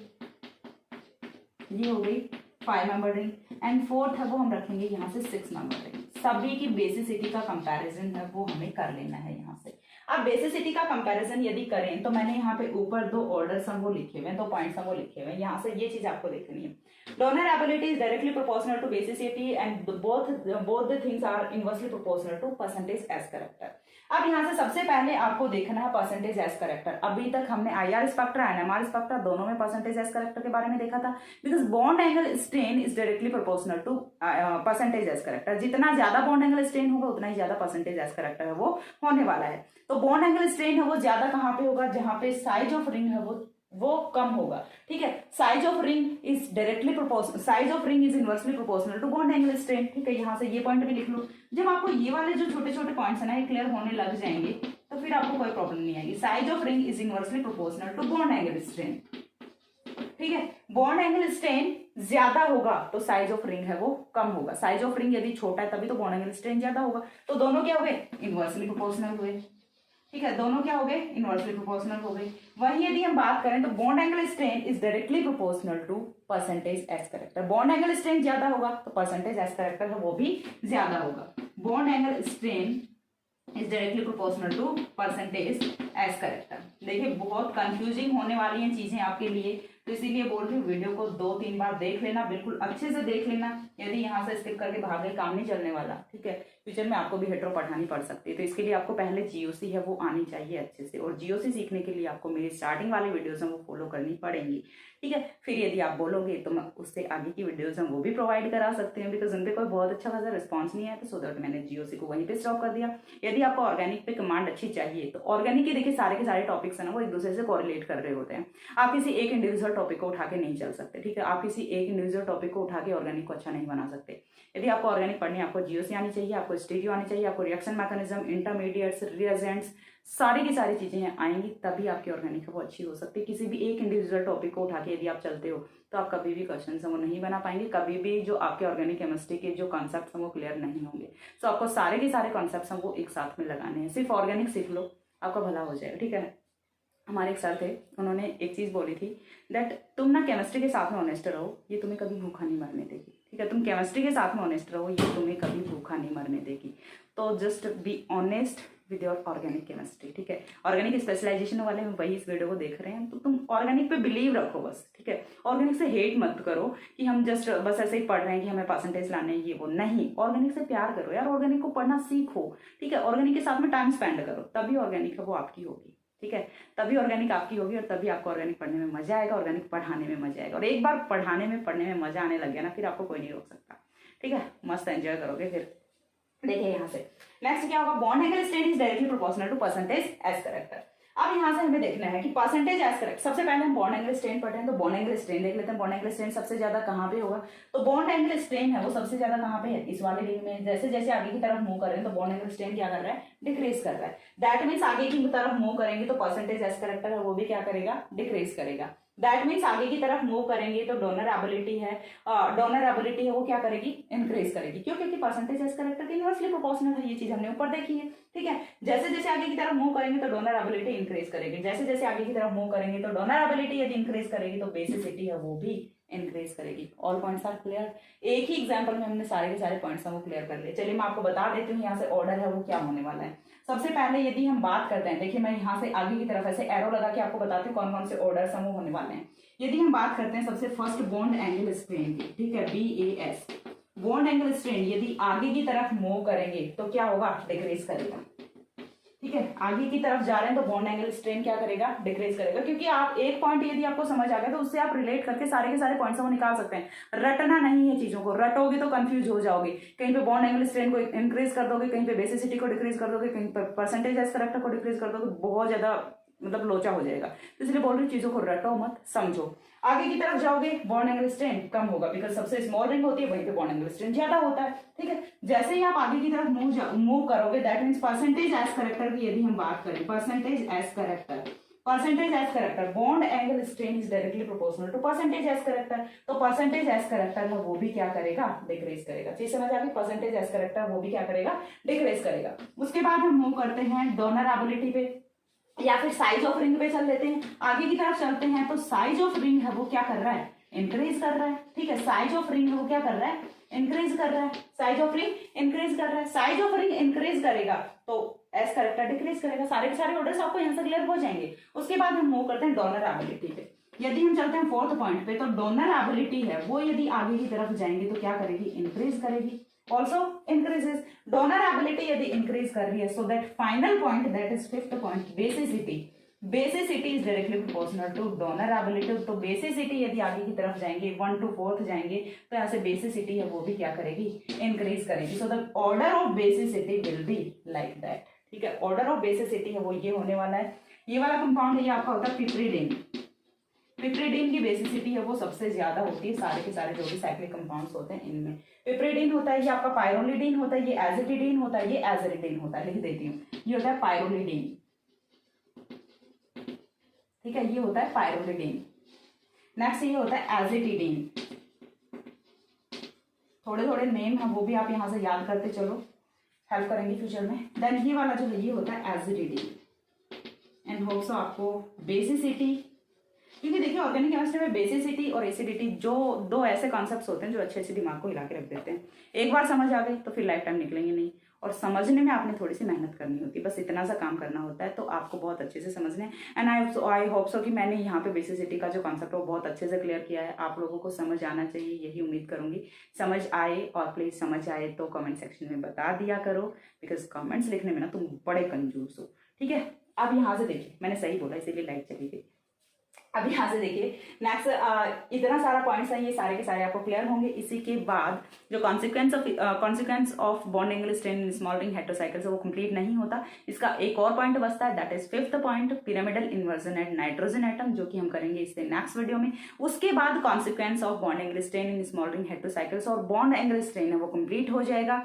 ये हो गई 5 मेंबर रिंग। एंड फोर्थ है वो हम रखेंगे यहाँ से 6 मेंबर रिंग। सभी की बेसिसिटी का कंपैरिजन है वो हमें कर लेना है यहाँ से। अब बेसिसिटी का कंपैरिजन यदि करें तो मैंने यहाँ पे ऊपर 2 ऑर्डर्स हम वो लिखे हुए हैं, 2 पॉइंट्स हम वो लिखे हुए हैं। यहाँ से ये चीज आपको देखनी है, donor ability is directly proportional to basicity and both the things are inversely proportional to percentage S character. अब यहाँ से सबसे पहले आपको देखना है परसेंटेज एज करेक्टर। अभी तक हमने IR स्पेक्ट्रा NMR स्पेक्ट्रा दोनों में परसेंटेज एज करेक्टर के बारे में देखा था, because bond angle strain is directly proportional to percentage S character. जितना ज्यादा बॉन्ड एंगल स्ट्रेन होगा उतना ही ज्यादा परसेंटेज एज करेक्टर है वो होने वाला है। तो बॉन्ड एंगल स्ट्रेन है वो ज्यादा कहाँ पे होगा, जहां पे साइज ऑफ रिंग है वो कम होगा, ठीक है। Size of ring is directly proportional, size of ring is inversely proportional to bond angle strain, ठीक है। यहाँ से ये पॉइंट भी लिख लो। जब आपको ये वाले जो छोटे छोटे पॉइंट्स है ना ये क्लियर होने लग जाएंगे तो फिर आपको कोई प्रॉब्लम नहीं आएगी। Size of ring is inversely proportional to bond angle strain, ठीक है। बॉन्ड एंगल स्ट्रेन ज्यादा होगा तो साइज ऑफ रिंग है वो कम होगा। साइज ऑफ रिंग यदि छोटा है तभी तो बॉन्ड एंगल स्ट्रेन ज्यादा होगा। तो दोनों क्या हुए, इनवर्सली प्रोपोर्शनल हुए। ठीक है, दोनों क्या हो गए, इनवर्सली प्रोपोर्शनल हो गए। वहीं यदि हम बात करें तो bond angle strain is directly proportional to percentage S character. Bond angle strain ज्यादा होगा तो परसेंटेज एस करेक्टर है वो भी ज्यादा होगा। Bond angle strain is directly proportional to percentage S character. देखिए बहुत कंफ्यूजिंग होने वाली हैं चीजें आपके लिए, तो इसीलिए बोल रही हूँ वीडियो को 2-3 बार देख लेना, बिल्कुल अच्छे से देख लेना। यदि यहाँ से स्किप करके भाग गए काम नहीं चलने वाला, ठीक है। फ्यूचर में आपको भी हेट्रो पढ़ानी पड़ सकती है, तो इसके लिए आपको पहले जीओसी है वो आनी चाहिए अच्छे से, और जीओसी सीखने के लिए आपको मेरी स्टार्टिंग वाली वीडियोज हैं वो फॉलो करनी पड़ेंगी, ठीक है। फिर यदि आप बोलोगे तो मैं उससे आगे की वीडियोज हैं वो भी प्रोवाइड करा सकते हैं, बिकॉज उन पर कोई बहुत अच्छा खासा रिस्पॉन्स नहीं आया, तो सो दैट मैंने जीओसी को वहीं पे स्टॉप कर दिया। यदि आपको ऑर्गेनिक पे कमांड अच्छी चाहिए तो ऑर्गेनिक के देखिए सारे के सारे टॉपिक्स हैं ना वो एक दूसरे से कोरिलेट कर रहे होते हैं। आप किसी एक इंडिविजुअल टॉपिक को उठा के नहीं चल सकते, ठीक है। आप किसी एक इंडिविजुअल टॉपिक को उठा के ऑर्गेनिक को अच्छा नहीं बना सकते। यदि आपको ऑर्गेनिक पढ़नी है, आपको जीओसी आनी चाहिए, आपको स्टीरियो आनी चाहिए, आपको रिएक्शन मैकेनिज्म, इंटरमीडिएट्स, रिएजेंट्स, सारी की सारी चीजें आएंगी, तभी आपकी ऑर्गेनिक है वो अच्छी हो सकती है। किसी भी एक इंडिविजुअल टॉपिक को उठा के यदि आप चलते हो तो आप कभी भी क्वेश्चन वो नहीं बना पाएंगे, कभी भी जो आपके ऑर्गेनिक केमिस्ट्री के जो कॉन्सेप्ट हैं वो क्लियर नहीं होंगे। तो आपको सारे के सारे कॉन्सेप्ट हैं वो एक साथ में लगाने हैं। सिर्फ ऑर्गेनिक सीख लो, आपका भला हो जाएगा, ठीक है। हमारे एक सर थे, उन्होंने एक चीज बोली थी दैट तुम ना केमिस्ट्री के साथ में ऑनेस्ट रहो, ये तुम्हें कभी भूखा नहीं मरने देगी, ठीक है। तुम केमिस्ट्री के साथ में ऑनेस्ट रहो, ये तुम्हें कभी भूखा नहीं मरने देगी। तो just be honest with your organic chemistry, ठीक है। ऑर्गेनिक स्पेशलाइजेशन वाले हम वही इस वीडियो को देख रहे हैं, तो तुम ऑर्गेनिक पे बिलीव रखो बस, ठीक है। ऑर्गेनिक से हेट मत करो कि हम जस्ट बस ऐसे ही पढ़ रहे हैं कि हमें परसेंटेज लाने हैं, ये वो नहीं। ऑर्गेनिक से प्यार करो यार, ऑर्गेनिक को पढ़ना सीखो, ठीक है। ऑर्गेनिक के साथ में टाइम स्पेंड करो, तभी ऑर्गेनिक है वो आपकी होगी, ठीक है। तभी ऑर्गेनिक आपकी होगी और तभी आपको ऑर्गेनिक पढ़ने में मजा आएगा, ऑर्गेनिक पढ़ाने में मजा आएगा। और एक बार पढ़ाने में पढ़ने में मजा आने लग गया ना, फिर आपको कोई नहीं रोक सकता, ठीक है। मस्त एंजॉय करोगे। फिर देखिए यहाँ से नेक्स्ट क्या होगा, bond angle strain is directly proportional to percentage S character. अब यहाँ से हमें देखना है कि परसेंटेज एस करेक्ट, सबसे पहले हम बॉन्ड एंगल स्ट्रेन पढ़ते हैं, तो बॉन्ड एंगल स्ट्रेन देख लेते हैं। बॉन्ड एंगल स्ट्रेन सबसे ज्यादा कहाँ पे होगा, तो बॉन्ड एंगल स्ट्रेन है वो सबसे ज्यादा कहाँ पे है, इस वाले रिंग में। जैसे जैसे आगे की तरफ मूव कर रहे हैं तो बॉन्ड एंगल स्ट्रेन क्या कर रहा है, डिक्रीज कर रहा है। दैट मीन्स आगे की तरफ मूव करेंगे तो परसेंटेज एस करेक्टर है वो भी क्या करेगा, डिक्रीज करेगा। दैट मीन्स आगे की तरफ मूव करेंगे तो डोनर एबिलिटी है वो क्या करेगी, इंक्रीज करेगी। क्यों, क्योंकि परसेंटेज एस करेक्टर के इनवर्सली प्रोपोर्शनल है, ये चीज हमने ऊपर देखी है, ठीक है। जैसे जैसे आगे की तरफ मूव करेंगे तो डोनर एबिलिटी इंक्रीज करेगी, जैसे जैसे आगे की तरफ मूव करेंगे तो डोनर एबिलिटी यदि इंक्रीज करेगी तो बेसिसिटी है वो भी इंक्रीज करेगी। All points are clear. एक ही एग्जांपल में हमने सारे के सारे पॉइंट्स वो क्लियर कर लिए। चलिए मैं आपको बता देती हूँ यहाँ से ऑर्डर है वो क्या होने वाला है। सबसे पहले यदि हम बात करते हैं, देखिए मैं यहाँ से आगे की तरफ ऐसे एरो लगा के आपको बताती हूँ कौन कौन से ऑर्डर समूह होने वाले हैं। यदि हम बात करते हैं सबसे फर्स्ट बॉन्ड एंगल स्ट्रेन की, ठीक है, BAS बॉन्ड एंगल स्ट्रेन यदि आगे की तरफ मूव करेंगे तो क्या होगा, डिक्रीज करेगा, ठीक है। आगे की तरफ जा रहे हैं तो बॉन्ड एंगल स्ट्रेन क्या करेगा, डिक्रीज करेगा। क्योंकि आप एक पॉइंट यदि आपको समझ आ गया तो उससे आप रिलेट करके सारे के सारे पॉइंट्स को निकाल सकते हैं। रटना नहीं है चीजों को, रटोगे तो कंफ्यूज हो जाओगे। कहीं पे बॉन्ड एंगल स्ट्रेन को इंक्रीज कर दोगे, कहीं पे बेसिसिटी को डिक्रीज कर दोगे, कहीं पे परसेंटेज एस करेक्टर को डिक्रीज कर दोगे, बहुत ज्यादा मतलब लोचा हो जाएगा। तो इसलिए बोल रही हूँ चीजों को रटो मत, समझो। आगे की तरफ जाओगे बॉन्ड एंगल स्ट्रेन कम होगा, बिकॉज सबसे स्मॉल रिंग होती है वहीं पे बॉन्ड एंगल स्ट्रेन ज्यादा होता है, ठीक है। जैसे ही आप आगे की तरफ मूव करोगे, that means percentage S character की यदि हम बात करें, percentage S character bond angle strain is directly proportional to percentage S character. तो परसेंटेज एस करेक्टर है वो भी क्या करेगा, डिक्रीज करेगा। चीज समझ आ गई, परसेंटेज एस करेक्टर वो भी क्या करेगा, डिक्रीज करेगा। उसके बाद हम मूव करते हैं डोनर एबिलिटी पे या फिर साइज ऑफ रिंग पे चल लेते हैं। आगे की तरफ चलते हैं तो साइज ऑफ रिंग है वो क्या कर रहा है, इंक्रीज कर रहा है, ठीक है। साइज ऑफ रिंग है वो क्या कर रहा है, इंक्रीज कर रहा है। साइज ऑफ रिंग इंक्रीज कर रहा है, साइज ऑफ रिंग इंक्रीज करेगा तो एस करेक्टर डिक्रीज करेगा। सारे के सारे ऑर्डर्स आपको यहाँ से क्लियर हो जाएंगे। उसके बाद हम मूव करते हैं डोनर एबिलिटी पे। यदि हम चलते हैं फोर्थ पॉइंट पे तो डोनर एबिलिटी है वो यदि आगे की तरफ जाएंगे तो क्या करेगी, इंक्रीज करेगी, also increases donor ability यदि increase कर रही है। so that final point, that is fifth point, basicity is directly proportional to donor ability। तो basicity यदि आगे की तरफ जाएंगे 1 to 4th जाएंगे तो यहाँ से basicity है वो भी क्या करेगी, increase करेगी। so the order of basicity will be like that, ठीक है। order of basicity है वो ये होने वाला है। ये वाला कंपाउंड है ये आपका होता है पिप्रिडीन। पिप्रिडीन की बेसिसिटी है वो सबसे ज्यादा होती है सारे के सारे जो भी साइक्लिक कंपाउंड्स होते हैं इनमें। पिप्रिडीन होता है ये आपका पायरोलिडीन होता है, ये एजिटिडीन होता है, ये एजरिडीन होता है। लिख देती हूँ, ये होता है पायरोलिडीन, ठीक है, ये होता है पायरोलिडीन। नेक्स्ट ये होता है एजिटिडीन। थोड़े थोड़े नेम है वो भी आप यहाँ से याद करते चलो, हेल्प करेंगे फ्यूचर में। देन ये वाला जो है ये होता है एजिटिडीन, एंड होप्सो आपको बेसिसिटी, क्योंकि देखिए ऑर्गेनिक केमिस्ट्री में बेसिसिटी और एसिडिटी जो दो ऐसे कॉन्सेप्ट्स होते हैं जो अच्छे अच्छे दिमाग को हिला के रख देते हैं। एक बार समझ आ गई तो फिर लाइफ टाइम निकलेंगे नहीं, और समझने में आपने थोड़ी सी मेहनत करनी होती है, बस इतना सा काम करना होता है तो आपको बहुत अच्छे से समझने। एंड आई होप सो कि मैंने यहाँ पे बेसिसिटी का जो कॉन्सेप्ट है वो बहुत अच्छे से क्लियर किया है, आप लोगों को समझ आना चाहिए, यही उम्मीद करूंगी। समझ आए, और प्लीज समझ आए तो कमेंट सेक्शन में बता दिया करो, बिकॉज कमेंट्स लिखने में ना तुम बड़े कंजूस हो, ठीक है। अब यहाँ से देखिए, मैंने सही बोला इसीलिए लाइक चली गई। अब यहाँ से देखिए नेक्स्ट इतना सारा पॉइंट्स हैं, ये सारे के सारे आपको क्लियर होंगे। इसी के बाद जो consequence of bond angle strain in small ring heterocycles है वो कंप्लीट नहीं होता। इसका एक और पॉइंट बचता है, that is 5th point, pyramidal inversion at nitrogen atom, जो कि हम करेंगे इससे नेक्स्ट वीडियो में। उसके बाद consequence of bond angle strain in small ring heterocycles, और बॉन्ड एंगल स्ट्रेन है वो कंप्लीट हो जाएगा।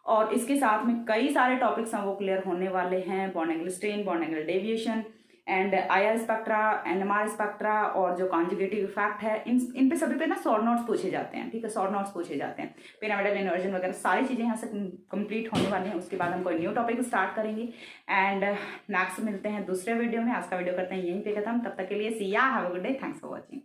और इसके साथ में कई सारे टॉपिक्स हैं वो क्लियर होने वाले हैं, bond angle strain, bond angle deviation and IR spectra, NMR spectra, और जो कॉन्जुगेटिव इफेक्ट है, इन पे सभी पे ना शॉर्ट नोट्स पूछे जाते हैं, ठीक है, शॉर्ट नोट्स पूछे जाते हैं। पिरामिडल इन्वर्जन वगैरह सारी चीज़ें यहाँ से कंप्लीट होने वाली हैं। उसके बाद हम कोई न्यू टॉपिक स्टार्ट करेंगे एंड नेक्स्ट मिलते हैं दूसरे वीडियो में। आज का वीडियो करते हैं यहीं पे खत्म, तब तक के लिए सी या, have a good day, thanks for watching.